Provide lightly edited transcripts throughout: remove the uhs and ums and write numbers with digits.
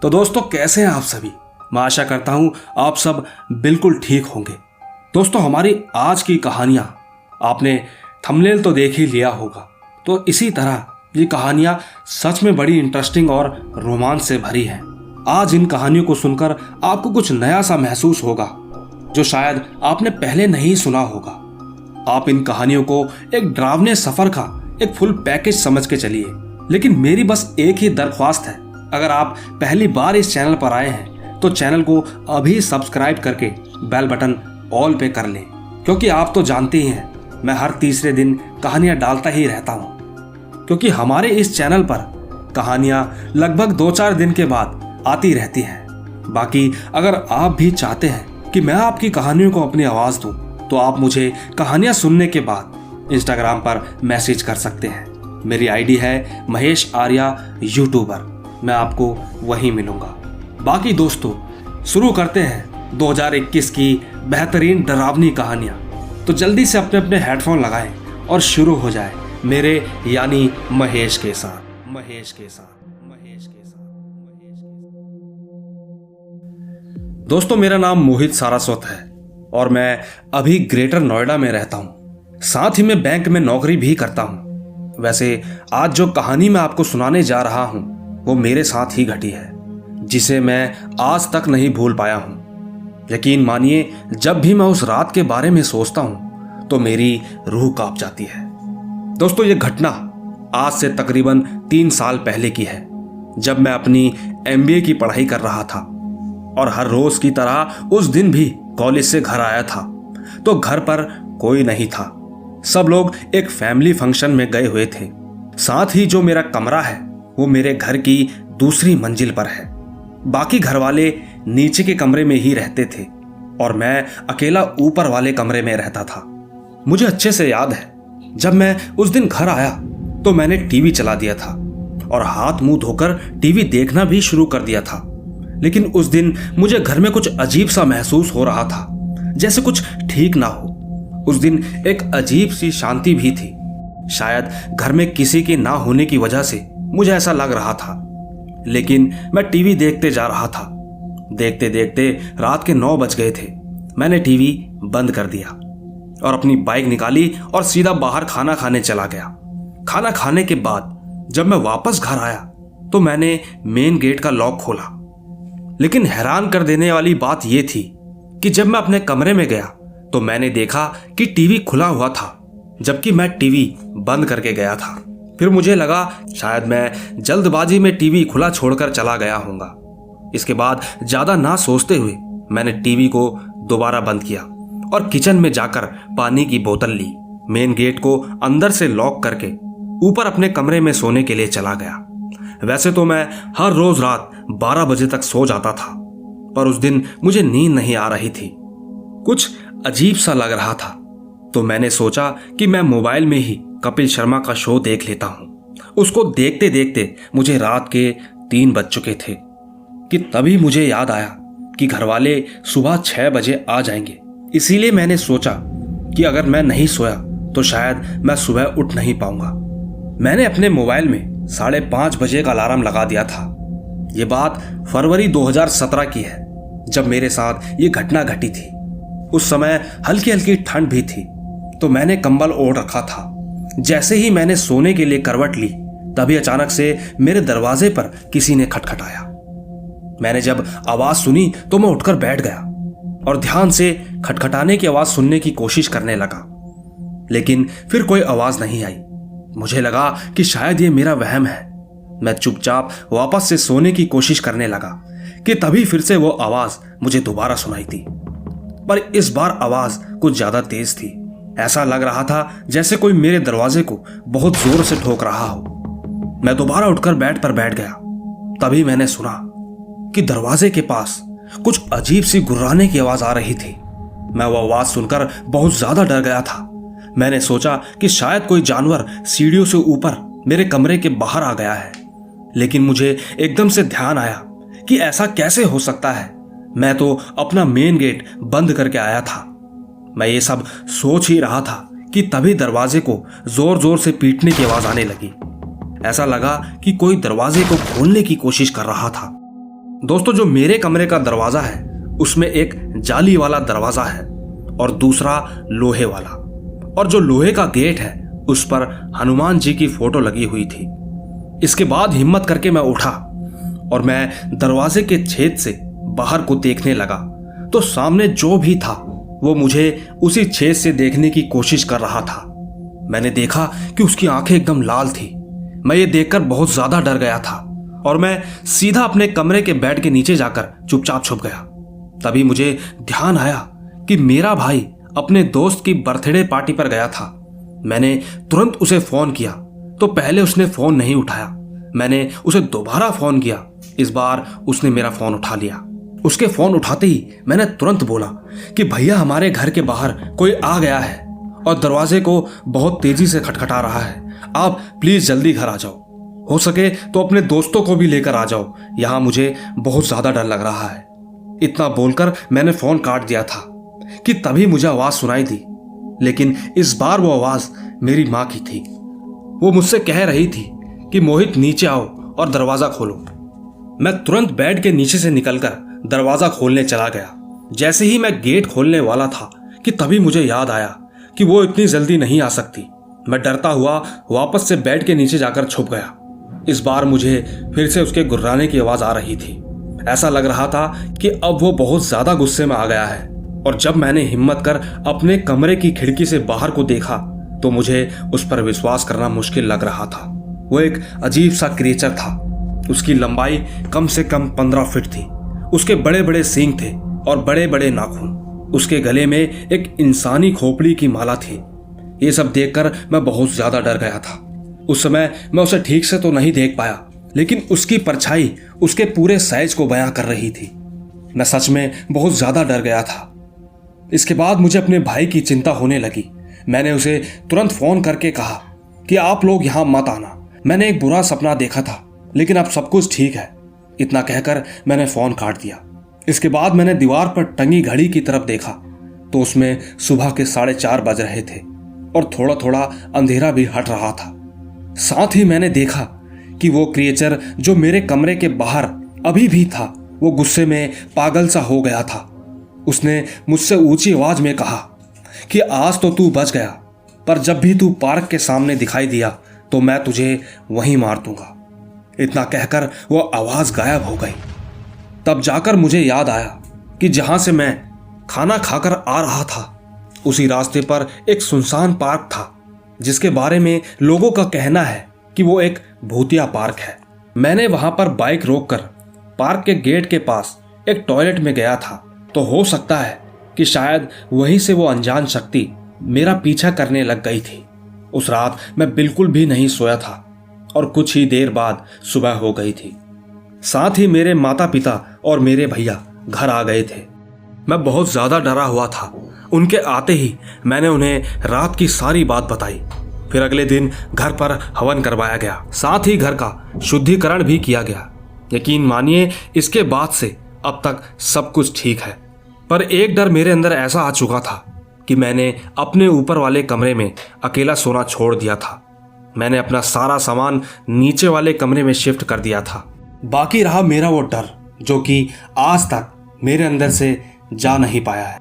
तो दोस्तों, कैसे हैं आप सभी? मैं आशा करता हूं आप सब बिल्कुल ठीक होंगे। दोस्तों, हमारी आज की कहानियां आपने थंबनेल तो देख ही लिया होगा, तो इसी तरह ये कहानियां सच में बड़ी इंटरेस्टिंग और रोमांच से भरी हैं। आज इन कहानियों को सुनकर आपको कुछ नया सा महसूस होगा जो शायद आपने पहले नहीं सुना होगा। आप इन कहानियों को एक डरावने सफर का एक फुल पैकेज समझ के चलिए। लेकिन मेरी बस एक ही दरख्वास्त है, अगर आप पहली बार इस चैनल पर आए हैं तो चैनल को अभी सब्सक्राइब करके बेल बटन ऑल पे कर लें, क्योंकि आप तो जानते ही हैं मैं हर तीसरे दिन कहानियां डालता ही रहता हूं। क्योंकि हमारे इस चैनल पर कहानियां लगभग 2-4 दिन के बाद आती रहती हैं। बाकी अगर आप भी चाहते हैं कि मैं आपकी कहानियों को अपनी आवाज दूं, तो आप मुझे कहानियां सुनने के बाद इंस्टाग्राम पर मैसेज कर सकते हैं। मेरी आईडी है महेश आर्या यूट्यूबर, मैं आपको वहीं मिलूंगा। बाकी दोस्तों, शुरू करते हैं 2021 की बेहतरीन डरावनी कहानियां। तो जल्दी से अपने अपने हेडफोन लगाएं और शुरू हो जाए मेरे यानी महेश के साथ। दोस्तों, मेरा नाम मोहित सारस्वत है और मैं अभी ग्रेटर नोएडा में रहता हूं। साथ ही मैं बैंक में नौकरी भी करता हूं। वैसे आज जो कहानी मैं आपको सुनाने जा रहा हूं वो मेरे साथ ही घटी है, जिसे मैं आज तक नहीं भूल पाया हूं। यकीन मानिए, जब भी मैं उस रात के बारे में सोचता हूं तो मेरी रूह कांप जाती है। दोस्तों, ये घटना आज से तकरीबन 3 साल पहले की है, जब मैं अपनी MBA की पढ़ाई कर रहा था और हर रोज की तरह उस दिन भी कॉलेज से घर आया था तो घर पर कोई नहीं था। सब लोग एक फैमिली फंक्शन में गए हुए थे। साथ ही जो मेरा कमरा है वो मेरे घर की दूसरी मंजिल पर है। बाकी घर वाले नीचे के कमरे में ही रहते थे और मैं अकेला ऊपर वाले कमरे में रहता था। मुझे अच्छे से याद है, जब मैं उस दिन घर आया तो मैंने टीवी चला दिया था और हाथ मुंह धोकर टीवी देखना भी शुरू कर दिया था। लेकिन उस दिन मुझे घर में कुछ अजीब सा महसूस हो रहा था, जैसे कुछ ठीक ना हो। उस दिन एक अजीब सी शांति भी थी। शायद घर में किसी के ना होने की वजह से मुझे ऐसा लग रहा था। लेकिन मैं टीवी देखते जा रहा था। देखते देखते रात के 9 बज गए थे। मैंने टीवी बंद कर दिया और अपनी बाइक निकाली और सीधा बाहर खाना खाने चला गया। खाना खाने के बाद जब मैं वापस घर आया तो मैंने मेन गेट का लॉक खोला। लेकिन हैरान कर देने वाली बात यह थी कि जब मैं अपने कमरे में गया तो मैंने देखा कि टीवी खुला हुआ था, जबकि मैं टीवी बंद करके गया था। फिर मुझे लगा शायद मैं जल्दबाजी में टीवी खुला छोड़कर चला गया होऊंगा। इसके बाद ज्यादा ना सोचते हुए मैंने टीवी को दोबारा बंद किया और किचन में जाकर पानी की बोतल ली। मेन गेट को अंदर से लॉक करके ऊपर अपने कमरे में सोने के लिए चला गया। वैसे तो मैं हर रोज रात 12 बजे तक सो जाता था, पर उस दिन मुझे नींद नहीं आ रही थी। कुछ अजीब सा लग रहा था, तो मैंने सोचा कि मैं मोबाइल में ही कपिल शर्मा का शो देख लेता हूं। उसको देखते देखते मुझे रात के 3 बज चुके थे कि तभी मुझे याद आया कि घरवाले सुबह 6 बजे आ जाएंगे। इसीलिए मैंने सोचा कि अगर मैं नहीं सोया तो शायद मैं सुबह उठ नहीं पाऊंगा। मैंने अपने मोबाइल में 5:30 बजे का अलार्म लगा दिया था। यह बात फरवरी 2017 की है, जब मेरे साथ ये घटना घटी थी। उस समय हल्की हल्की ठंड भी थी, तो मैंने कंबल ओढ़ रखा था। जैसे ही मैंने सोने के लिए करवट ली, तभी अचानक से मेरे दरवाजे पर किसी ने खटखटाया। मैंने जब आवाज सुनी तो मैं उठकर बैठ गया और ध्यान से खटखटाने की आवाज सुनने की कोशिश करने लगा, लेकिन फिर कोई आवाज नहीं आई। मुझे लगा कि शायद ये मेरा वहम है। मैं चुपचाप वापस से सोने की कोशिश करने लगा कि तभी फिर से वो आवाज मुझे दोबारा सुनाई दी, पर इस बार आवाज कुछ ज्यादा तेज थी। ऐसा लग रहा था जैसे कोई मेरे दरवाजे को बहुत जोर से ठोक रहा हो। मैं दोबारा उठकर बेड पर बैठ गया। तभी मैंने सुना कि दरवाजे के पास कुछ अजीब सी गुर्राने की आवाज आ रही थी। मैं वो आवाज सुनकर बहुत ज्यादा डर गया था। मैंने सोचा कि शायद कोई जानवर सीढ़ियों से ऊपर मेरे कमरे के बाहर आ गया है। लेकिन मुझे एकदम से ध्यान आया कि ऐसा कैसे हो सकता है। मैं तो अपना मेन गेट बंद करके आया था। मैं ये सब सोच ही रहा था कि तभी दरवाजे को जोर जोर से पीटने की आवाज आने लगी। ऐसा लगा कि कोई दरवाजे को खोलने की कोशिश कर रहा था। दोस्तों, जो मेरे कमरे का दरवाजा है उसमें एक जाली वाला दरवाजा है और दूसरा लोहे वाला, और जो लोहे का गेट है उस पर हनुमान जी की फोटो लगी हुई थी। इसके बाद हिम्मत करके मैं उठा और मैं दरवाजे के छेद से बाहर को देखने लगा तो सामने जो भी था वो मुझे उसी छेद से देखने की कोशिश कर रहा था। मैंने देखा कि उसकी आंखें एकदम लाल थी। मैं ये देखकर बहुत ज्यादा डर गया था और मैं सीधा अपने कमरे के बेड के नीचे जाकर चुपचाप छुप गया। तभी मुझे ध्यान आया कि मेरा भाई अपने दोस्त की बर्थडे पार्टी पर गया था। मैंने तुरंत उसे फोन किया तो पहले उसने फोन नहीं उठाया। मैंने उसे दोबारा फोन किया, इस बार उसने मेरा फोन उठा लिया। उसके फोन उठाते ही मैंने तुरंत बोला कि भैया, हमारे घर के बाहर कोई आ गया है और दरवाजे को बहुत तेजी से खटखटा रहा है, आप प्लीज जल्दी घर आ जाओ। हो सके तो अपने दोस्तों को भी लेकर आ जाओ, यहां मुझे बहुत ज्यादा डर लग रहा है। इतना बोलकर मैंने फोन काट दिया था कि तभी मुझे आवाज सुनाई दी, लेकिन इस बार वो आवाज मेरी मां की थी। वो मुझसे कह रही थी कि मोहित, नीचे आओ और दरवाजा खोलो। मैं तुरंत बेड के नीचे से निकलकर दरवाजा खोलने चला गया। जैसे ही मैं गेट खोलने वाला था कि तभी मुझे याद आया कि वो इतनी जल्दी नहीं आ सकती। मैं डरता हुआ वापस से बेड के नीचे जाकर छुप गया। इस बार मुझे फिर से उसके गुर्राने की आवाज आ रही थी। ऐसा लग रहा था कि अब वो बहुत ज्यादा गुस्से में आ गया है। और जब मैंने हिम्मत कर अपने कमरे की खिड़की से बाहर को देखा तो मुझे उस पर विश्वास करना मुश्किल लग रहा था। वो एक अजीब सा क्रिएचर था। उसकी लंबाई कम से कम 15 फीट थी। उसके बड़े बड़े सींग थे और बड़े बड़े नाखून। उसके गले में एक इंसानी खोपड़ी की माला थी। ये सब देखकर मैं बहुत ज्यादा डर गया था। उस समय मैं उसे ठीक से तो नहीं देख पाया, लेकिन उसकी परछाई उसके पूरे साइज को बयां कर रही थी। मैं सच में बहुत ज्यादा डर गया था। इसके बाद मुझे अपने भाई की चिंता होने लगी। मैंने उसे तुरंत फोन करके कहा कि आप लोग यहां मत आना, मैंने एक बुरा सपना देखा था, लेकिन अब सब कुछ ठीक है। इतना कहकर मैंने फोन काट दिया। इसके बाद मैंने दीवार पर टंगी घड़ी की तरफ देखा तो उसमें सुबह के 4:30 बज रहे थे और थोड़ा थोड़ा अंधेरा भी हट रहा था। साथ ही मैंने देखा कि वो क्रिएचर जो मेरे कमरे के बाहर अभी भी था, वो गुस्से में पागल सा हो गया था। उसने मुझसे ऊंची आवाज में कहा कि आज तो तू बच गया, पर जब भी तू पार्क के सामने दिखाई दिया तो मैं तुझे वहीं मार दूंगा। इतना कहकर वो आवाज गायब हो गई। तब जाकर मुझे याद आया कि जहां से मैं खाना खाकर आ रहा था उसी रास्ते पर एक सुनसान पार्क था, जिसके बारे में लोगों का कहना है कि वो एक भूतिया पार्क है। मैंने वहां पर बाइक रोककर पार्क के गेट के पास एक टॉयलेट में गया था, तो हो सकता है कि शायद वहीं से वो अनजान शक्ति मेरा पीछा करने लग गई थी। उस रात मैं बिल्कुल भी नहीं सोया था और कुछ ही देर बाद सुबह हो गई थी। साथ ही मेरे माता पिता और मेरे भैया घर आ गए थे। मैं बहुत ज्यादा डरा हुआ था। उनके आते ही मैंने उन्हें रात की सारी बात बताई। फिर अगले दिन घर पर हवन करवाया गया, साथ ही घर का शुद्धिकरण भी किया गया। यकीन मानिए, इसके बाद से अब तक सब कुछ ठीक है। पर एक डर मेरे अंदर ऐसा आ चुका था कि मैंने अपने ऊपर वाले कमरे में अकेला सोना छोड़ दिया था। मैंने अपना सारा सामान नीचे वाले कमरे में शिफ्ट कर दिया था। बाकी रहा मेरा वो डर जो कि आज तक मेरे अंदर से जा नहीं पाया है।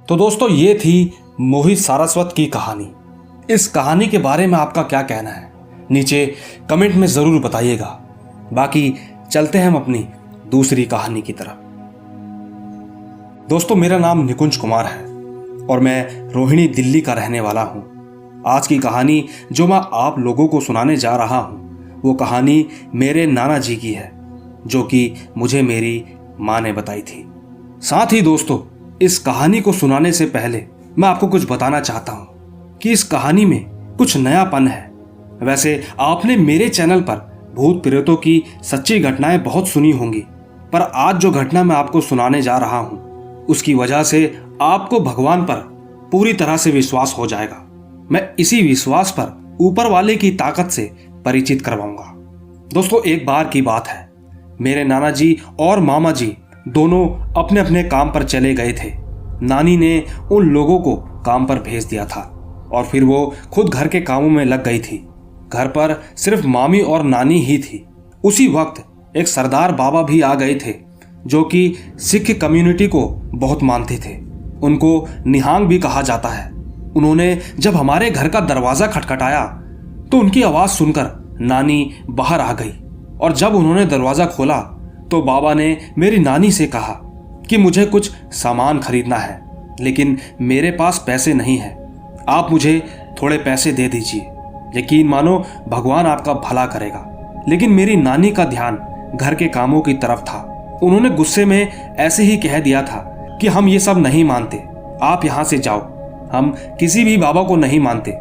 तो दोस्तों, ये थी मोहित सारस्वत की कहानी। इस कहानी के बारे में आपका क्या कहना है नीचे कमेंट में जरूर बताइएगा। बाकी चलते हैं हम अपनी दूसरी कहानी की तरफ। दोस्तों, मेरा नाम निकुंज कुमार है और मैं रोहिणी, दिल्ली का रहने वाला हूं। आज की कहानी जो मैं आप लोगों को सुनाने जा रहा हूं वो कहानी मेरे नाना जी की है, जो कि मुझे मेरी माँ ने बताई थी। साथ ही दोस्तों, इस कहानी को सुनाने से पहले मैं आपको कुछ बताना चाहता हूं कि इस कहानी में कुछ नयापन है। वैसे आपने मेरे चैनल पर भूत प्रेतों की सच्ची घटनाएं बहुत सुनी होंगी, पर आज जो घटना मैं आपको सुनाने जा रहा हूं उसकी वजह से आपको भगवान पर पूरी तरह से विश्वास हो जाएगा। मैं इसी विश्वास पर ऊपर वाले की ताकत से परिचित करवाऊंगा। दोस्तों, एक बार की बात है, मेरे नाना जी और मामा जी दोनों अपने अपने काम पर चले गए थे। नानी ने उन लोगों को काम पर भेज दिया था और फिर वो खुद घर के कामों में लग गई थी। घर पर सिर्फ मामी और नानी ही थी। उसी वक्त एक सरदार बाबा भी आ गए थे जो कि सिख कम्युनिटी को बहुत मानते थे। उनको निहांग भी कहा जाता है। उन्होंने जब हमारे घर का दरवाजा खटखटाया तो उनकी आवाज सुनकर नानी बाहर आ गई और जब उन्होंने दरवाजा खोला तो बाबा ने मेरी नानी से कहा कि मुझे कुछ सामान खरीदना है लेकिन मेरे पास पैसे नहीं है, आप मुझे थोड़े पैसे दे दीजिए। यकीन मानो भगवान आपका भला करेगा। लेकिन मेरी नानी का ध्यान घर के कामों की तरफ था। उन्होंने गुस्से में ऐसे ही कह दिया था कि हम ये सब नहीं मानते, आप यहां से जाओ, हम किसी भी बाबा को नहीं मानते।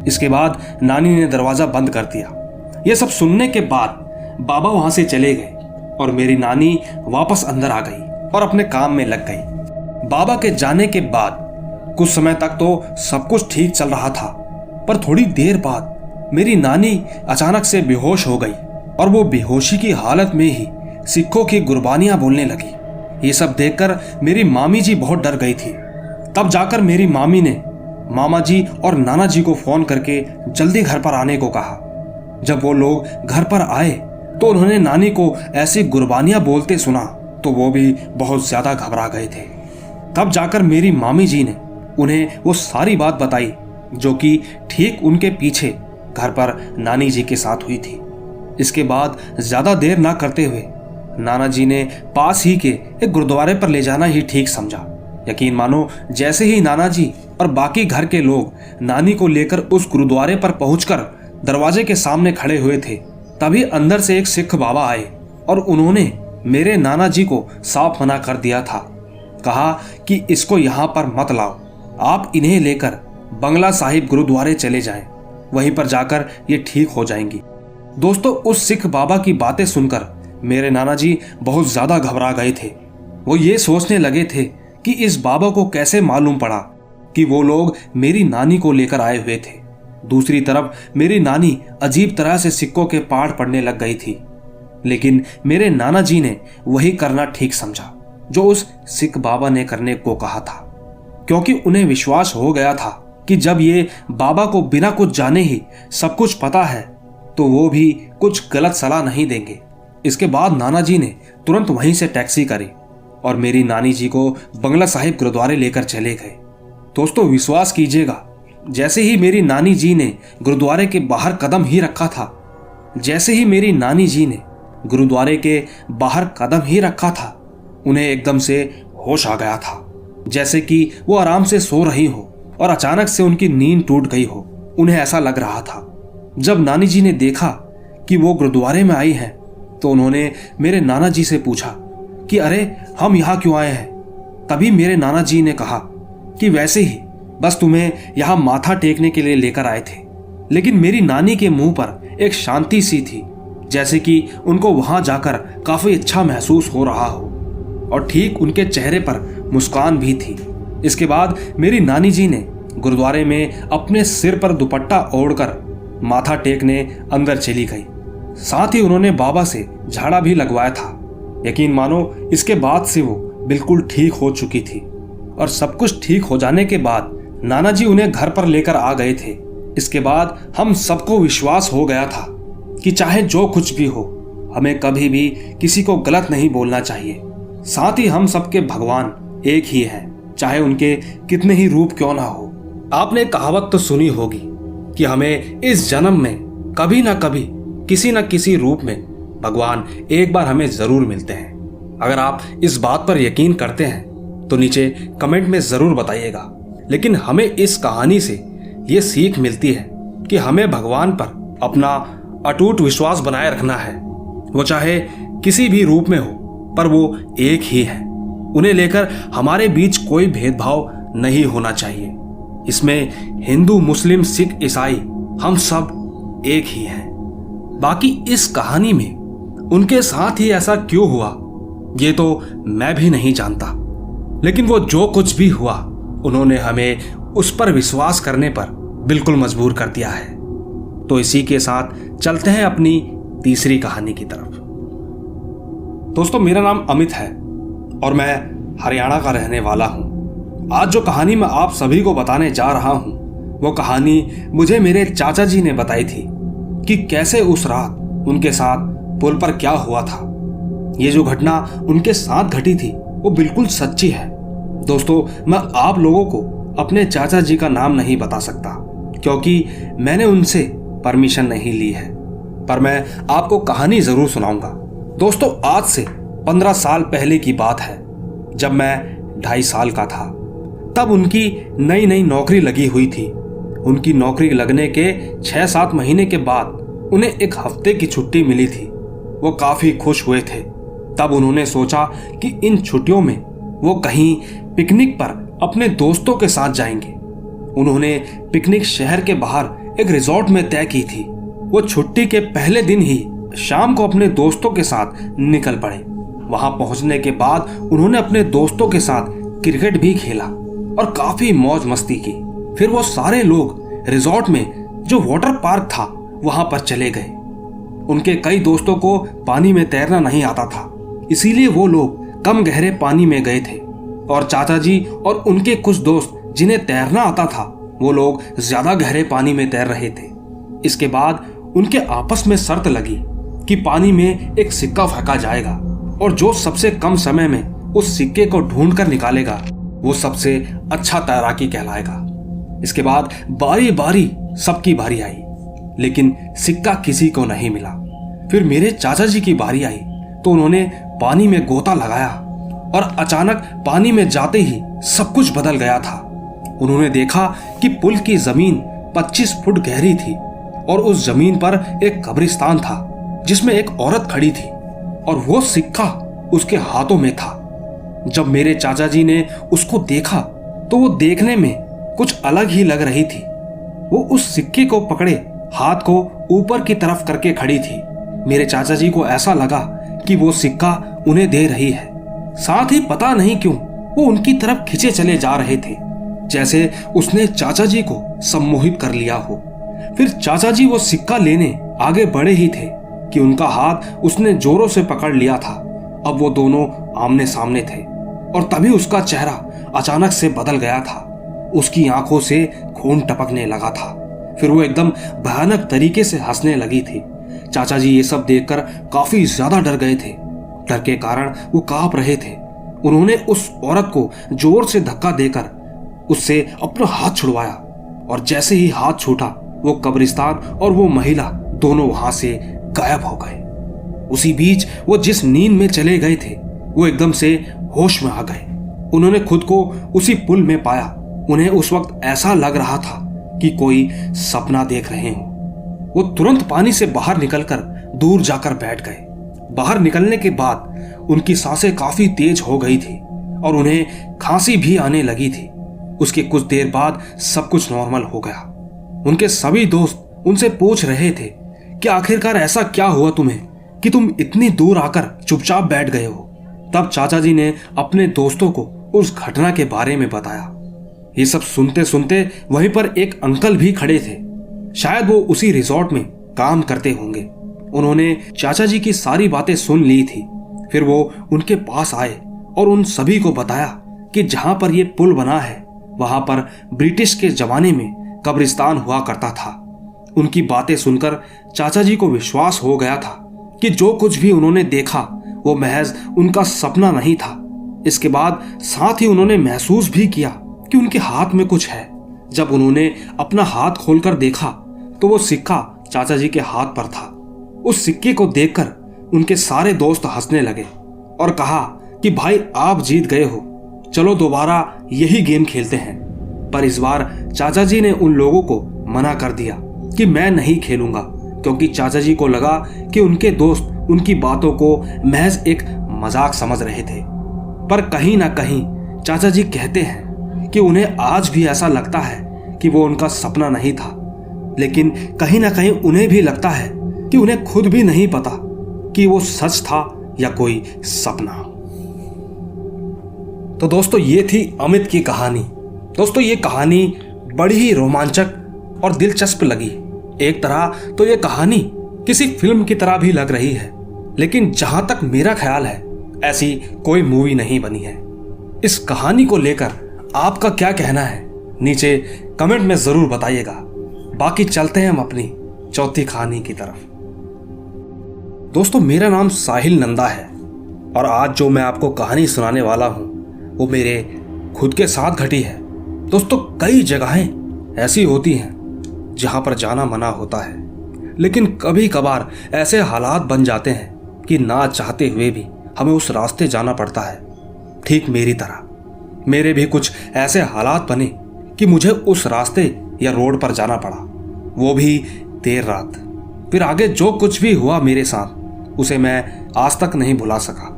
इसके बाद नानी ने दरवाजा बंद कर दिया। यह सब सुनने के बाद बाबा वहां से चले गए और मेरी नानी वापस अंदर आ गई और अपने काम में लग गई। बाबा के जाने के बाद कुछ समय तक तो सब कुछ ठीक चल रहा था, पर थोड़ी देर बाद मेरी नानी अचानक से बेहोश हो गई और वो बेहोशी की हालत में ही सिखों की गुरबानियां बोलने लगी। ये सब देखकर मेरी मामी जी बहुत डर गई थी। तब जाकर मेरी मामी ने मामा जी और नाना जी को फोन करके जल्दी घर पर आने को कहा। जब वो लोग घर पर आए तो उन्होंने नानी को ऐसी गुरबानियां बोलते सुना तो वो भी बहुत ज्यादा घबरा गए थे। तब जाकर मेरी मामी जी ने उन्हें वो सारी बात बताई जो कि ठीक उनके पीछे घर पर नानी जी के साथ हुई थी। इसके बाद ज्यादा देर ना करते हुए नाना जी ने पास ही के एक गुरुद्वारे पर ले जाना ही ठीक समझा। यकीन मानो जैसे ही नाना जी और बाकी घर के लोग नानी को लेकर उस गुरुद्वारे पर पहुंचकर दरवाजे के सामने खड़े हुए थे, तभी अंदर से एक सिख बाबा आए और उन्होंने मेरे नाना जी को साफ मना कर दिया था। कहा कि इसको यहाँ पर मत लाओ, आप इन्हें लेकर बंगला साहिब गुरुद्वारे चले जाएं, वहीं पर जाकर ये ठीक हो जाएंगी। दोस्तों, उस सिख बाबा की बातें सुनकर मेरे नाना जी बहुत ज्यादा घबरा गए थे। वो ये सोचने लगे थे कि इस बाबा को कैसे मालूम पड़ा कि वो लोग मेरी नानी को लेकर आए हुए थे। दूसरी तरफ मेरी नानी अजीब तरह से सिक्कों के पाठ पढ़ने लग गई थी, लेकिन मेरे नाना जी ने वही करना ठीक समझा जो उस सिख बाबा ने करने को कहा था, क्योंकि उन्हें विश्वास हो गया था कि जब ये बाबा को बिना कुछ जाने ही सब कुछ पता है तो वो भी कुछ गलत सलाह नहीं देंगे। इसके बाद नाना जी ने तुरंत वहीं से टैक्सी करी और मेरी नानी जी को बंगला साहिब गुरुद्वारे लेकर चले गए। दोस्तों, विश्वास कीजिएगा, जैसे ही मेरी नानी जी ने गुरुद्वारे के बाहर कदम ही रखा था, जैसे ही मेरी नानी जी ने गुरुद्वारे के बाहर कदम ही रखा था, उन्हें एकदम से होश आ गया था, जैसे कि वो आराम से सो रही हो और अचानक से उनकी नींद टूट गई हो। उन्हें ऐसा लग रहा था। जब नानी जी ने देखा कि वो गुरुद्वारे में आई हैं, तो उन्होंने मेरे नाना जी से पूछा कि अरे हम यहाँ क्यों आए हैं। तभी मेरे नाना जी ने कहा कि वैसे ही बस तुम्हें यहाँ माथा टेकने के लिए लेकर आए थे। लेकिन मेरी नानी के मुंह पर एक शांति सी थी, जैसे कि उनको वहां जाकर काफी अच्छा महसूस हो रहा हो, और ठीक उनके चेहरे पर मुस्कान भी थी। इसके बाद मेरी नानी जी ने गुरुद्वारे में अपने सिर पर दुपट्टा ओढ़कर माथा टेकने अंदर चली गई। साथ ही उन्होंने बाबा से झाड़ा भी लगवाया था। यकीन मानो इसके बाद से वो बिल्कुल ठीक हो चुकी थी और सब कुछ ठीक हो जाने के बाद नाना जी उन्हें घर पर लेकर आ गए थे। इसके बाद हम सबको विश्वास हो गया था कि चाहे जो कुछ भी हो, हमें कभी भी किसी को गलत नहीं बोलना चाहिए। साथ ही हम सबके भगवान एक ही हैं, चाहे उनके कितने ही रूप क्यों ना हो। आपने कहावत तो सुनी होगी कि हमें इस जन्म में कभी ना कभी किसी न किसी रूप में भगवान एक बार हमें जरूर मिलते हैं। अगर आप इस बात पर यकीन करते हैं तो नीचे कमेंट में जरूर बताइएगा। लेकिन हमें इस कहानी से ये सीख मिलती है कि हमें भगवान पर अपना अटूट विश्वास बनाए रखना है। वो चाहे किसी भी रूप में हो, पर वो एक ही है। उन्हें लेकर हमारे बीच कोई भेदभाव नहीं होना चाहिए। इसमें हिंदू, मुस्लिम, सिख, ईसाई हम सब एक ही हैं। बाकी इस कहानी में उनके साथ ही ऐसा क्यों हुआ, ये तो मैं भी नहीं जानता। लेकिन वो जो कुछ भी हुआ, उन्होंने हमें उस पर विश्वास करने पर बिल्कुल मजबूर कर दिया है। तो इसी के साथ चलते हैं अपनी तीसरी कहानी की तरफ। दोस्तों, मेरा नाम अमित है और मैं हरियाणा का रहने वाला हूं। आज जो कहानी मैं आप सभी को बताने जा रहा हूं, वो कहानी मुझे मेरे चाचा जी ने बताई थी कि कैसे उस रात उनके साथ पुल पर क्या हुआ था। ये जो घटना उनके साथ घटी थी वो बिल्कुल सच्ची है। दोस्तों, मैं आप लोगों को अपने चाचा जी का नाम नहीं बता सकता क्योंकि मैंने उनसे परमिशन नहीं ली है, पर मैं आपको कहानी जरूर सुनाऊंगा। दोस्तों, आज से 15 साल पहले की बात है, जब मैं 2.5 साल का था। तब उनकी नई नई नौकरी लगी हुई थी। उनकी नौकरी लगने के 6-7 महीने के बाद उन्हें एक हफ्ते की छुट्टी मिली थी। वो काफी खुश हुए थे। तब उन्होंने सोचा कि इन छुट्टियों में वो कहीं पिकनिक पर अपने दोस्तों के साथ जाएंगे। उन्होंने पिकनिक शहर के बाहर एक रिजॉर्ट में तय की थी। वो छुट्टी के पहले दिन ही शाम को अपने दोस्तों के साथ निकल पड़े। वहां पहुंचने के बाद उन्होंने अपने दोस्तों के साथ क्रिकेट भी खेला और काफी मौज मस्ती की। फिर वो सारे लोग रिजॉर्ट में जो वाटर पार्क था वहां पर चले गए। उनके कई दोस्तों को पानी में तैरना नहीं आता था, इसीलिए वो लोग कम गहरे पानी में गए थे और चाचा जी और उनके कुछ दोस्त जिन्हें तैरना आता था वो लोग ज्यादा गहरे पानी में तैर रहे थे। इसके बाद उनके आपस में शर्त लगी कि पानी में एक सिक्का फेंका जाएगा और जो सबसे कम समय में उस सिक्के को ढूंढ कर निकालेगा वो सबसे अच्छा तैराकी कहलाएगा। इसके बाद बारी बारी सबकी बारी आई, लेकिन सिक्का किसी को नहीं मिला। फिर मेरे चाचा जी की बारी आई तो उन्होंने पानी में गोता लगाया और अचानक पानी में जाते ही सब कुछ बदल गया था। उन्होंने देखा कि पुल की जमीन 25 फुट गहरी थी और उस जमीन पर एक कब्रिस्तान था जिसमें एक औरत खड़ी थी और वो सिक्का उसके हाथों में था। जब मेरे चाचा जी ने उसको देखा तो वो देखने में कुछ अलग ही लग रही थी। वो उस सिक्के को पकड़े हाथ को ऊपर की तरफ करके खड़ी थी। मेरे चाचा जी को ऐसा लगा कि वो सिक्का उन्हें दे रही है। साथ ही पता नहीं क्यों वो उनकी तरफ खिंचे चले जा रहे थे, जैसे उसने चाचा जी को सम्मोहित कर लिया हो। फिर चाचा जी वो सिक्का लेने आगे बढ़े ही थे कि उनका हाथ उसने जोरों से पकड़ लिया था। अब वो दोनों आमने सामने थे और तभी उसका चेहरा अचानक से बदल गया था। उसकी आंखों से खून टपकने लगा था। फिर वो एकदम भयानक तरीके से हंसने लगी थी। चाचा जी ये सब देखकर काफी ज्यादा डर गए थे। डर के कारण वो कांप रहे थे। उन्होंने उस औरत को जोर से धक्का देकर उससे अपना हाथ छुड़वाया और जैसे ही हाथ छूटा वो कब्रिस्तान और वो महिला दोनों वहां से गायब हो गए। उसी बीच वो जिस नींद में चले गए थे वो एकदम से होश में आ गए। उन्होंने खुद को उसी पुल में पाया। उन्हें उस वक्त ऐसा लग रहा था कि कोई सपना देख रहे हो। वो तुरंत पानी से बाहर निकलकर दूर जाकर बैठ गए। बाहर निकलने के बाद उनकी सांसें काफी तेज हो गई थी और उन्हें खांसी भी आने लगी थी। उसके कुछ देर बाद सब कुछ नॉर्मल हो गया। उनके सभी दोस्त उनसे पूछ रहे थे कि आखिरकार ऐसा क्या हुआ तुम्हें कि तुम इतनी दूर आकर चुपचाप बैठ गए हो। तब चाचा जी ने अपने दोस्तों को उस घटना के बारे में बताया। ये सब सुनते सुनते वहीं पर एक अंकल भी खड़े थे। शायद वो उसी रिजॉर्ट में काम करते होंगे। उन्होंने चाचा जी की सारी बातें सुन ली थी। फिर वो उनके पास आए और उन सभी को बताया कि जहां पर ये पुल बना है वहां पर ब्रिटिश के जमाने में कब्रिस्तान हुआ करता था। उनकी बातें सुनकर चाचा जी को विश्वास हो गया था कि जो कुछ भी उन्होंने देखा वो महज उनका सपना नहीं था। इसके बाद साथ ही उन्होंने महसूस भी किया कि उनके हाथ में कुछ है। जब उन्होंने अपना हाथ खोलकर देखा तो वो सिक्का चाचा जी के हाथ पर था। उस सिक्के को देखकर उनके सारे दोस्त हंसने लगे और कहा कि भाई आप जीत गए हो, चलो दोबारा यही गेम खेलते हैं। पर इस बार चाचा जी ने उन लोगों को मना कर दिया कि मैं नहीं खेलूंगा, क्योंकि चाचा जी को लगा कि उनके दोस्त उनकी बातों को महज एक मजाक समझ रहे थे। पर कहीं ना कहीं चाचा जी कहते हैं कि उन्हें आज भी ऐसा लगता है कि वो उनका सपना नहीं था, लेकिन कहीं ना कहीं उन्हें भी लगता है कि उन्हें खुद भी नहीं पता कि वो सच था या कोई सपना। तो दोस्तों ये थी अमित की कहानी। दोस्तों ये कहानी बड़ी ही रोमांचक और दिलचस्प लगी। एक तरह तो ये कहानी किसी फिल्म की तरह भी लग रही है, लेकिन जहां तक मेरा ख्याल है ऐसी कोई मूवी नहीं बनी है। इस कहानी को लेकर आपका क्या कहना है नीचे कमेंट में जरूर बताइएगा। बाकी चलते हैं हम अपनी चौथी कहानी की तरफ। दोस्तों, मेरा नाम साहिल नंदा है और आज जो मैं आपको कहानी सुनाने वाला हूं वो मेरे खुद के साथ घटी है। दोस्तों, कई जगहें ऐसी होती हैं जहां पर जाना मना होता है, लेकिन कभी कभार ऐसे हालात बन जाते हैं कि ना चाहते हुए भी हमें उस रास्ते जाना पड़ता है। ठीक मेरी तरह मेरे भी कुछ ऐसे हालात बने कि मुझे उस रास्ते या रोड पर जाना पड़ा, वो भी देर रात। फिर आगे जो कुछ भी हुआ मेरे साथ उसे मैं आज तक नहीं भुला सका।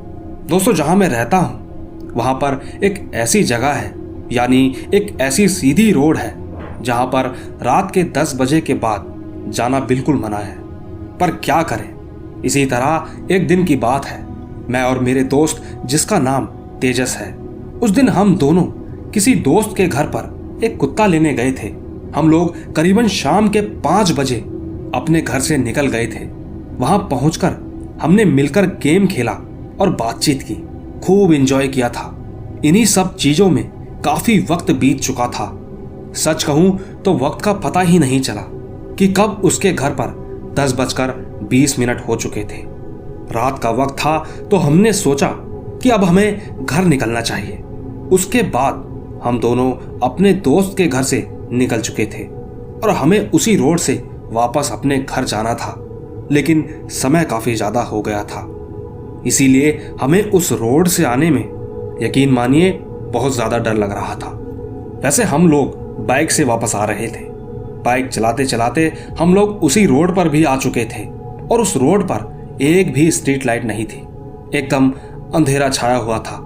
दोस्तों, जहां मैं रहता हूं वहां पर एक ऐसी जगह है, यानी एक ऐसी सीधी रोड है जहां पर रात के 10 बजे के बाद जाना बिल्कुल मना है। पर क्या करें, इसी तरह एक दिन की बात है, मैं और मेरे दोस्त जिसका नाम तेजस है, उस दिन हम दोनों किसी दोस्त के घर पर एक कुत्ता लेने गए थे। हम लोग करीबन शाम के 5 बजे अपने घर से निकल गए थे। वहां पहुंचकर हमने मिलकर गेम खेला और बातचीत की, खूब एंजॉय किया था। इन्हीं सब चीजों में काफी वक्त बीत चुका था। सच कहूं तो वक्त का पता ही नहीं चला कि कब उसके घर पर 10:20 हो चुके थे। रात का वक्त था तो हमने सोचा कि अब हमें घर निकलना चाहिए। उसके बाद हम दोनों अपने दोस्त के घर से निकल चुके थे और हमें उसी रोड से वापस अपने घर जाना था, लेकिन समय काफी ज्यादा हो गया था, इसीलिए हमें उस रोड से आने में, यकीन मानिए, बहुत ज्यादा डर लग रहा था। वैसे हम लोग बाइक से वापस आ रहे थे। बाइक चलाते चलाते हम लोग उसी रोड पर भी आ चुके थे और उस रोड पर एक भी स्ट्रीट लाइट नहीं थी। एकदम अंधेरा छाया हुआ था,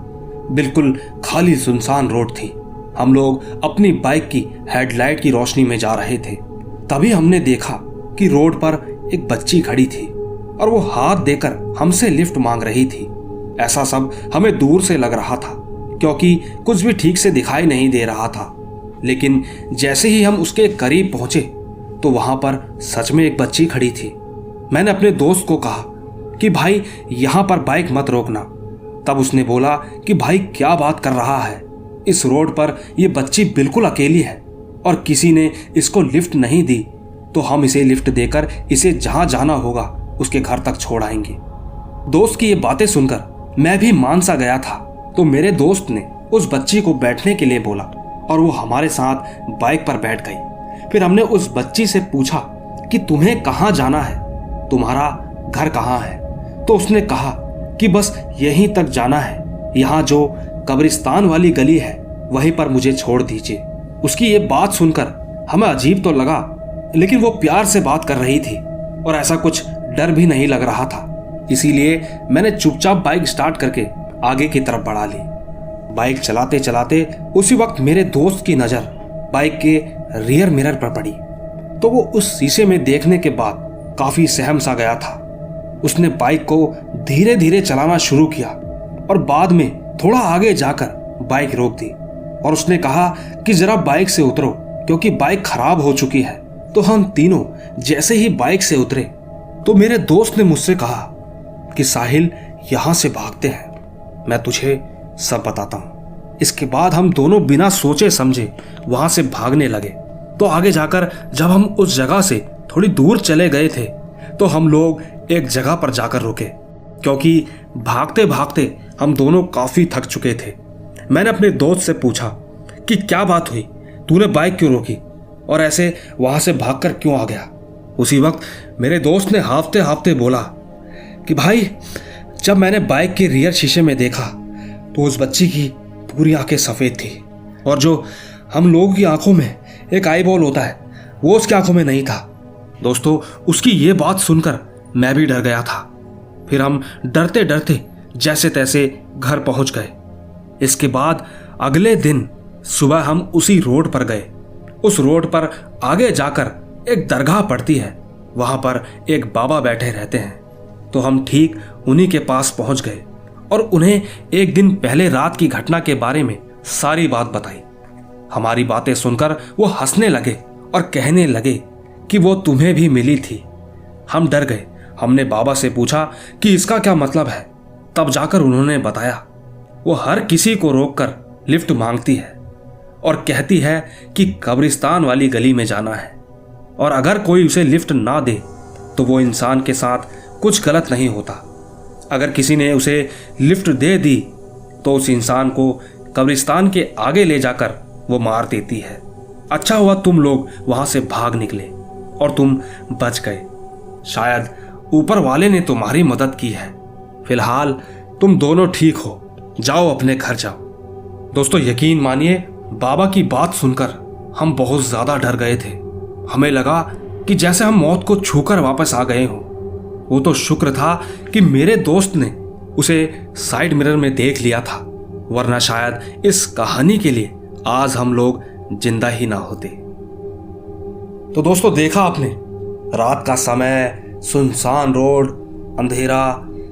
बिल्कुल खाली सुनसान रोड थी। हम लोग अपनी बाइक की हेडलाइट की रोशनी में जा रहे थे। तभी हमने देखा कि रोड पर एक बच्ची खड़ी थी और वो हाथ देकर हमसे लिफ्ट मांग रही थी। ऐसा सब हमें दूर से लग रहा था क्योंकि कुछ भी ठीक से दिखाई नहीं दे रहा था, लेकिन जैसे ही हम उसके करीब पहुंचे तो वहां पर सच में एक बच्ची खड़ी थी। मैंने अपने दोस्त को कहा कि भाई, यहां पर बाइक मत रोकना। तब उसने बोला कि भाई, क्या बात कर रहा है, इस रोड पर यह बच्ची बिल्कुल अकेली है और किसी ने इसको लिफ्ट नहीं दी, तो हम इसे लिफ्ट देकर इसे जहां जाना होगा उसके घर तक छोड़ आएंगे। दोस्त की ये बातें सुनकर मैं भी मान सा गया था, तो मेरे दोस्त ने उस बच्ची को बैठने के लिए बोला और वो हमारे साथ बाइक पर बैठ गई। फिर हमने उस बच्ची से पूछा कि तुम्हें कहाँ जाना है, तुम्हारा घर कहाँ है? तो उसने कहा कि बस यहीं तक जाना है, यहाँ जो कब्रिस्तान वाली गली है वहीं पर मुझे छोड़ दीजिए। उसकी ये बात सुनकर हमें अजीब तो लगा, लेकिन वो प्यार से बात कर रही थी और ऐसा कुछ डर भी नहीं लग रहा था, इसीलिए मैंने चुपचाप बाइक स्टार्ट करके आगे की तरफ बढ़ा ली। बाइक चलाते चलाते उसी वक्त मेरे दोस्त की नज़र बाइक के रियर मिरर पर पड़ी, तो वो उस शीशे में देखने के बाद काफ़ी सहम सा गया था। उसने बाइक को धीरे धीरे चलाना शुरू किया और बाद में थोड़ा आगे जाकर बाइक रोक दी और उसने कहा कि जरा बाइक से उतरो क्योंकि बाइक खराब हो चुकी है। तो हम तीनों जैसे ही बाइक से उतरे तो मेरे दोस्त ने मुझसे कहा कि साहिल, यहां से भागते हैं, मैं तुझे सब बताता हूं। इसके बाद हम दोनों बिना सोचे समझे वहां से भागने लगे। तो आगे जाकर जब हम उस जगह से थोड़ी दूर चले गए थे तो हम लोग एक जगह पर जाकर रुके, क्योंकि भागते भागते हम दोनों काफी थक चुके थे। मैंने अपने दोस्त से पूछा कि क्या बात हुई, तूने बाइक क्यों रोकी और ऐसे वहां से भागकर क्यों आ गया? उसी वक्त मेरे दोस्त ने हाफते हाफते बोला कि भाई, जब मैंने बाइक के रियर शीशे में देखा तो उस बच्ची की पूरी आंखें सफेद थी और जो हम लोगों की आंखों में एक आई बॉल होता है वो उसकी आंखों में नहीं था। दोस्तों, उसकी ये बात सुनकर मैं भी डर गया था। फिर हम डरते डरते जैसे तैसे घर पहुंच गए। इसके बाद अगले दिन सुबह हम उसी रोड पर गए। उस रोड पर आगे जाकर एक दरगाह पड़ती है, वहां पर एक बाबा बैठे रहते हैं। तो हम ठीक उन्हीं के पास पहुंच गए और उन्हें एक दिन पहले रात की घटना के बारे में सारी बात बताई। हमारी बातें सुनकर वो हंसने लगे और कहने लगे कि वो तुम्हें भी मिली थी। हम डर गए। हमने बाबा से पूछा कि इसका क्या मतलब है। तब जाकर उन्होंने बताया, वो हर किसी को रोककर लिफ्ट मांगती है और कहती है कि कब्रिस्तान वाली गली में जाना है, और अगर कोई उसे लिफ्ट ना दे तो वो इंसान के साथ कुछ गलत नहीं होता। अगर किसी ने उसे लिफ्ट दे दी तो उस इंसान को कब्रिस्तान के आगे ले जाकर वो मार देती है। अच्छा हुआ तुम लोग वहां से भाग निकले और तुम बच गए। शायद ऊपर वाले ने तुम्हारी मदद की है। फिलहाल तुम दोनों ठीक हो, जाओ अपने घर जाओ। दोस्तों यकीन मानिए, बाबा की बात सुनकर हम बहुत ज्यादा डर गए थे। हमें लगा कि जैसे हम मौत को छूकर वापस आ गए हों। वो तो शुक्र था कि मेरे दोस्त ने उसे साइड मिरर में देख लिया था, वरना शायद इस कहानी के लिए आज हम लोग जिंदा ही ना होते। तो दोस्तों देखा आपने, रात का समय, सुनसान रोड, अंधेरा,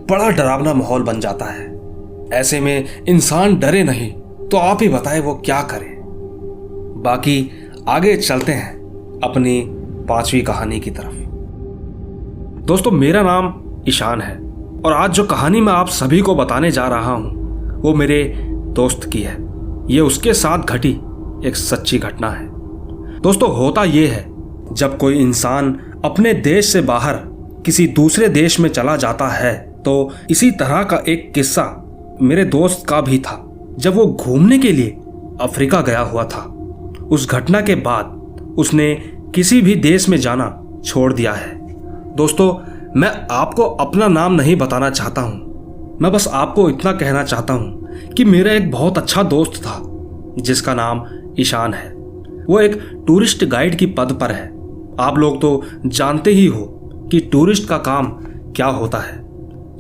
बड़ा डरावना माहौल बन जाता है। ऐसे में इंसान डरे नहीं तो आप ही बताएं वो क्या करे। बाकी आगे चलते हैं अपनी 5वीं कहानी की तरफ। दोस्तों मेरा नाम ईशान है और आज जो कहानी मैं आप सभी को बताने जा रहा हूं वो मेरे दोस्त की है। ये उसके साथ घटी एक सच्ची घटना है। दोस्तों होता ये है, जब कोई इंसान अपने देश से बाहर किसी दूसरे देश में चला जाता है तो इसी तरह का एक किस्सा मेरे दोस्त का भी था जब वो घूमने के लिए अफ्रीका गया हुआ था। उस घटना के बाद उसने किसी भी देश में जाना छोड़ दिया है। दोस्तों मैं आपको अपना नाम नहीं बताना चाहता हूं, मैं बस आपको इतना कहना चाहता हूं कि मेरा एक बहुत अच्छा दोस्त था जिसका नाम ईशान है। वो एक टूरिस्ट गाइड की पद पर है। आप लोग तो जानते ही हो कि टूरिस्ट का काम क्या होता है।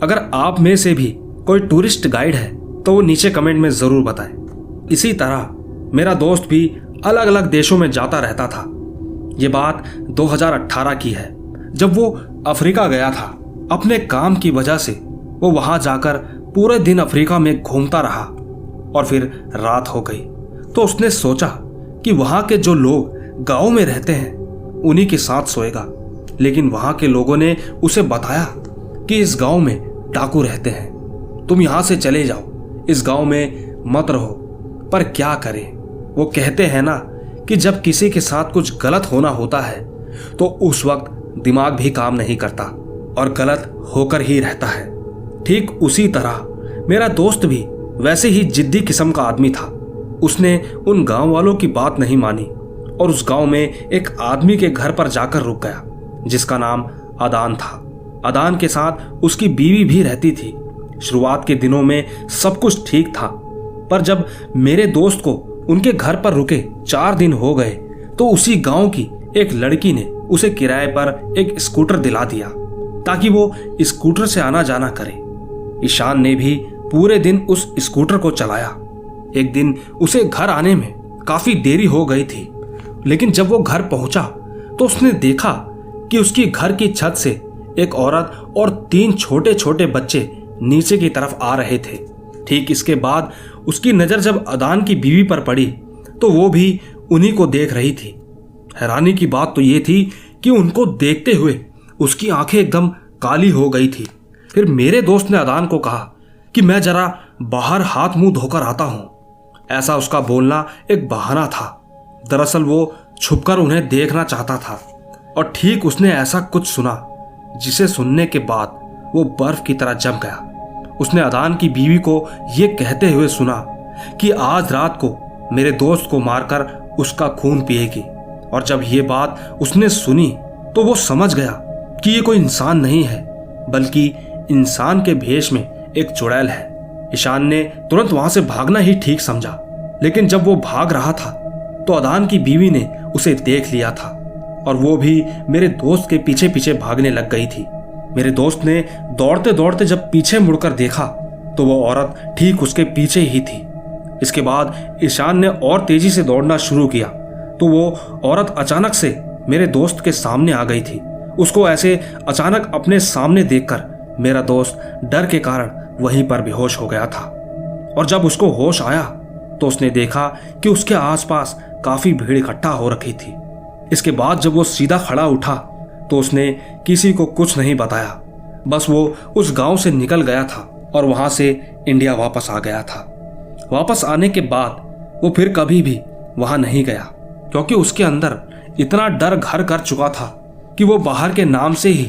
अगर आप में से भी कोई टूरिस्ट गाइड है तो वो नीचे कमेंट में जरूर बताएं। इसी तरह मेरा दोस्त भी अलग अलग देशों में जाता रहता था। ये बात 2018 की है, जब वो अफ्रीका गया था। अपने काम की वजह से वो वहां जाकर पूरे दिन अफ्रीका में घूमता रहा और फिर रात हो गई तो उसने सोचा कि वहां के जो लोग गांव में रहते हैं उन्हीं के साथ सोएगा। लेकिन वहां के लोगों ने उसे बताया कि इस गांव में डाकू रहते हैं, तुम यहां से चले जाओ, इस गांव में मत रहो। पर क्या करें, वो कहते हैं ना कि जब किसी के साथ कुछ गलत होना होता है तो उस वक्त दिमाग भी काम नहीं करता और गलत होकर ही रहता है। ठीक उसी तरह मेरा दोस्त भी वैसे ही जिद्दी किस्म का आदमी था। उसने उन गांव वालों की बात नहीं मानी और उस गांव में एक आदमी के घर पर जाकर रुक गया जिसका नाम अदान था। अदान के साथ उसकी बीवी भी रहती थी। शुरुआत के दिनों में सब कुछ ठीक था, पर जब मेरे दोस्त को उनके घर पर रुके 4 दिन हो गए तो उसी गांव की एक लड़की ने उसे किराए पर एक स्कूटर दिला दिया ताकि वो स्कूटर से आना जाना करे। ईशान ने भी पूरे दिन उस स्कूटर को चलाया। एक दिन उसे घर आने में काफी देरी हो गई थी, लेकिन जब वो घर पहुंचा तो उसने देखा कि उसकी घर की छत से एक औरत और 3 छोटे छोटे बच्चे नीचे की तरफ आ रहे थे। ठीक इसके बाद उसकी नजर जब अदान की बीवी पर पड़ी तो वो भी उन्हीं को देख रही थी। हैरानी की बात तो ये थी कि उनको देखते हुए उसकी आंखें एकदम काली हो गई थी। फिर मेरे दोस्त ने अदान को कहा कि मैं जरा बाहर हाथ मुंह धोकर आता हूं। ऐसा उसका बोलना एक बहाना था। दरअसल वो छुपकर उन्हें देखना चाहता था और ठीक उसने ऐसा कुछ सुना जिसे सुनने के बाद वो बर्फ की तरह जम गया। उसने अदान की बीवी को ये कहते हुए सुना कि आज रात को मेरे दोस्त को मारकर उसका खून पिएगी। और जब ये बात उसने सुनी तो वो समझ गया कि ये कोई इंसान नहीं है बल्कि इंसान के भेष में एक चुड़ैल है। ईशान ने तुरंत वहां से भागना ही ठीक समझा, लेकिन जब वो भाग रहा था तो अदान की बीवी ने उसे देख लिया था और वो भी मेरे दोस्त के पीछे पीछे भागने लग गई थी। मेरे दोस्त ने दौड़ते दौड़ते जब पीछे मुड़कर देखा तो वो औरत ठीक उसके पीछे ही थी। इसके बाद ईशान ने और तेजी से दौड़ना शुरू किया तो वो औरत अचानक से मेरे दोस्त के सामने आ गई थी। उसको ऐसे अचानक अपने सामने देखकर मेरा दोस्त डर के कारण वहीं पर बेहोश हो गया था। और जब उसको होश आया तो उसने देखा कि उसके आसपास काफी भीड़ इकट्ठा हो रखी थी। इसके बाद जब वो सीधा खड़ा उठा तो उसने किसी को कुछ नहीं बताया, बस वो उस गांव से निकल गया था और वहां से इंडिया वापस आ गया था। वापस आने के बाद वो फिर कभी भी वहां नहीं गया क्योंकि उसके अंदर इतना डर घर कर चुका था कि वो बाहर के नाम से ही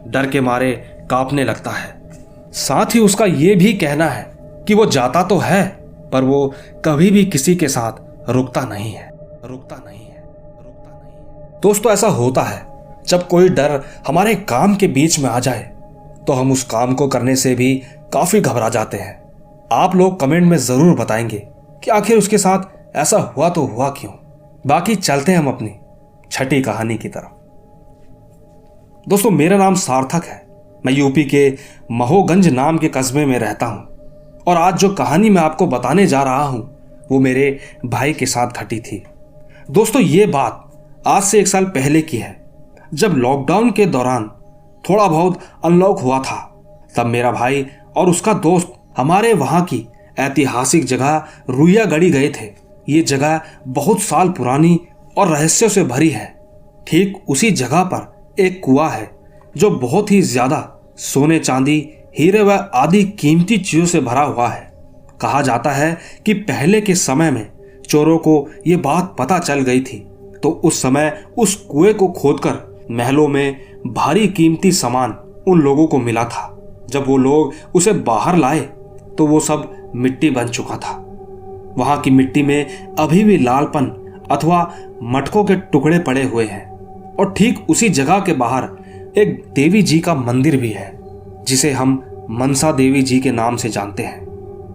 डर के मारे कांपने लगता है। साथ ही उसका यह भी कहना है कि वो जाता तो है पर वो कभी भी किसी के साथ रुकता नहीं है। दोस्तों, ऐसा होता है जब कोई डर हमारे काम के बीच में आ जाए तो हम उस काम को करने से भी काफी घबरा जाते हैं। आप लोग कमेंट में जरूर बताएंगे कि आखिर उसके साथ ऐसा हुआ तो हुआ क्यों। बाकी चलते हैं हम अपनी छठी कहानी की तरफ। दोस्तों, मेरा नाम सार्थक है। मैं यूपी के महोगंज नाम के कस्बे में रहता हूं और आज जो कहानी मैं आपको बताने जा रहा हूं वो मेरे भाई के साथ घटी थी। दोस्तों, ये बात आज से 1 साल पहले की है, जब लॉकडाउन के दौरान थोड़ा बहुत अनलॉक हुआ था। तब मेरा भाई और उसका दोस्त हमारे वहां की ऐतिहासिक जगह रुइयागढ़ी गए थे। ये जगह बहुत साल पुरानी और रहस्यों से भरी है। ठीक उसी जगह पर एक कुआं है जो बहुत ही ज्यादा सोने, चांदी, हीरे व आदि कीमती चीजों से भरा हुआ है। कहा जाता है कि पहले के समय में चोरों को ये बात पता चल गई थी तो उस समय उस कुएं को खोदकर महलों में भारी कीमती सामान उन लोगों को मिला था। जब वो लोग उसे बाहर लाए तो वो सब मिट्टी बन चुका था। वहां की मिट्टी में अभी भी लालपन अथवा मटकों के टुकड़े पड़े हुए हैं और ठीक उसी जगह के बाहर एक देवी जी का मंदिर भी है जिसे हम मनसा देवी जी के नाम से जानते हैं।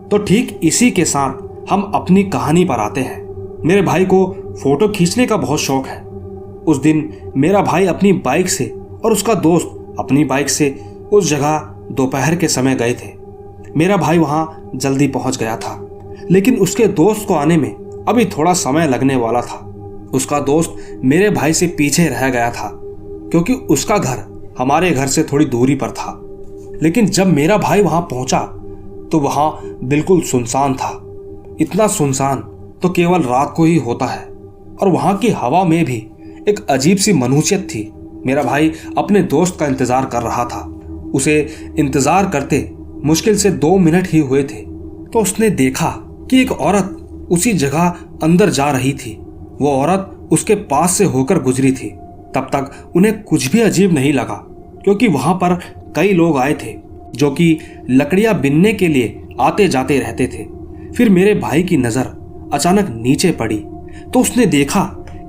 तो ठीक इसी के साथ हम अपनी कहानी पर आते हैं। मेरे भाई को फोटो खींचने का बहुत शौक है। उस दिन मेरा भाई अपनी बाइक से और उसका दोस्त अपनी बाइक से उस जगह दोपहर के समय गए थे। मेरा भाई वहां जल्दी पहुंच गया था, लेकिन उसके दोस्त को आने में अभी थोड़ा समय लगने वाला था। उसका दोस्त मेरे भाई से पीछे रह गया था क्योंकि उसका घर हमारे घर से थोड़ी दूरी पर था। लेकिन जब मेरा भाई वहां पहुंचा तो वहां बिल्कुल सुनसान था। इतना सुनसान तो केवल रात को ही होता है और वहां की हवा में भी एक अजीब सी मनुष्यत थी। मेरा भाई अपने दोस्त का इंतजार कर रहा था। उसे इंतजार करते मुश्किल से 2 मिनट ही हुए थे तो उसने देखा कि एक औरत उसी जगह अंदर जा रही थी। वो औरत उसके पास से होकर गुजरी थी। तब तक उन्हें कुछ भी अजीब नहीं लगा क्योंकि वहां पर कई लोग आए थे जो कि लकड़ियां बीनने के लिए आते जाते रहते थे। फिर मेरे भाई की नजर अचानक नीचे पड़ी तो उसने देखा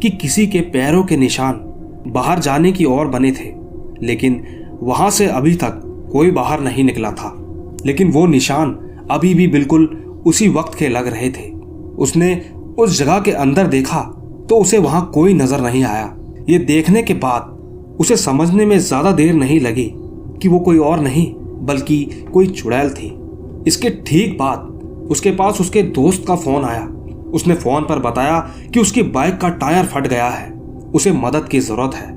कि किसी के पैरों के निशान बाहर जाने की ओर बने थे, लेकिन वहां से अभी तक कोई बाहर नहीं निकला था। लेकिन वो निशान अभी भी बिल्कुल उसी वक्त के लग रहे थे। उसने उस जगह के अंदर देखा तो उसे वहां कोई नजर नहीं आया। ये देखने के बाद उसे समझने में ज्यादा देर नहीं लगी कि वो कोई और नहीं बल्कि कोई चुड़ैल थी। इसके ठीक बाद उसके पास उसके दोस्त का फोन आया। उसने फोन पर बताया कि उसकी बाइक का टायर फट गया है, उसे मदद की जरूरत है।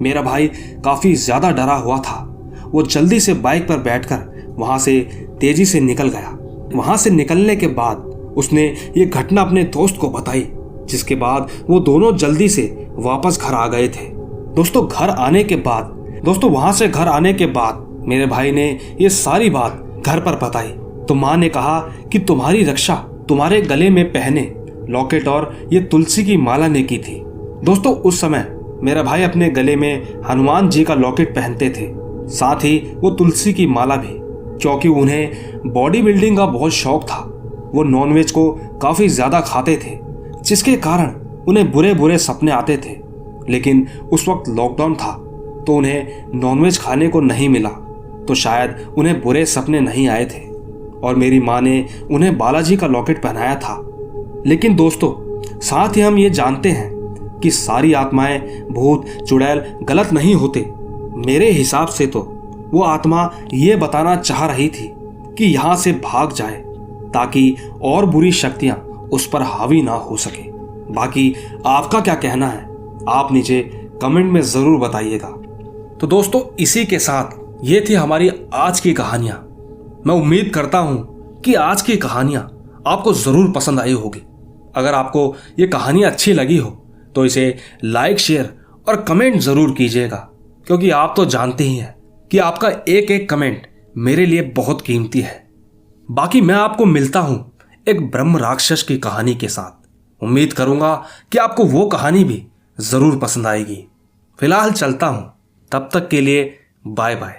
मेरा भाई काफी ज्यादा डरा हुआ था। वो जल्दी से बाइक पर बैठकर वहां से तेजी से निकल गया। वहां से निकलने के बाद उसने ये घटना अपने दोस्त को बताई, जिसके बाद वो दोनों जल्दी से वापस घर आ गए थे। दोस्तों, वहां से घर आने के बाद मेरे भाई ने ये सारी बात घर पर बताई तो माँ ने कहा कि तुम्हारी रक्षा तुम्हारे गले में पहने लॉकेट और ये तुलसी की माला ने की थी। दोस्तों, उस समय मेरा भाई अपने गले में हनुमान जी का लॉकेट पहनते थे, साथ ही वो तुलसी की माला भी, क्योंकि उन्हें बॉडी बिल्डिंग का बहुत शौक था। वो नॉनवेज को काफी ज्यादा खाते थे, जिसके कारण उन्हें बुरे बुरे सपने आते थे। लेकिन उस वक्त लॉकडाउन था तो उन्हें नॉनवेज खाने को नहीं मिला, तो शायद उन्हें बुरे सपने नहीं आए थे और मेरी माँ ने उन्हें बालाजी का लॉकेट पहनाया था। लेकिन दोस्तों, साथ ही हम ये जानते हैं कि सारी आत्माएं, भूत, चुड़ैल गलत नहीं होते। मेरे हिसाब से तो वो आत्मा ये बताना चाह रही थी कि यहाँ से भाग जाए ताकि और बुरी शक्तियां उस पर हावी ना हो सके। बाकी आपका क्या कहना है, आप नीचे कमेंट में जरूर बताइएगा। तो दोस्तों, इसी के साथ ये थी हमारी आज की कहानियां। मैं उम्मीद करता हूं कि आज की कहानियां आपको जरूर पसंद आई होगी। अगर आपको ये कहानी अच्छी लगी हो तो इसे लाइक, शेयर और कमेंट जरूर कीजिएगा, क्योंकि आप तो जानते ही हैं कि आपका एक एक कमेंट मेरे लिए बहुत कीमती है। बाकी मैं आपको मिलता हूं एक ब्रह्म राक्षस की कहानी के साथ। उम्मीद करूंगा कि आपको वो कहानी भी जरूर पसंद आएगी। फिलहाल चलता हूं, तब तक के लिए बाय बाय।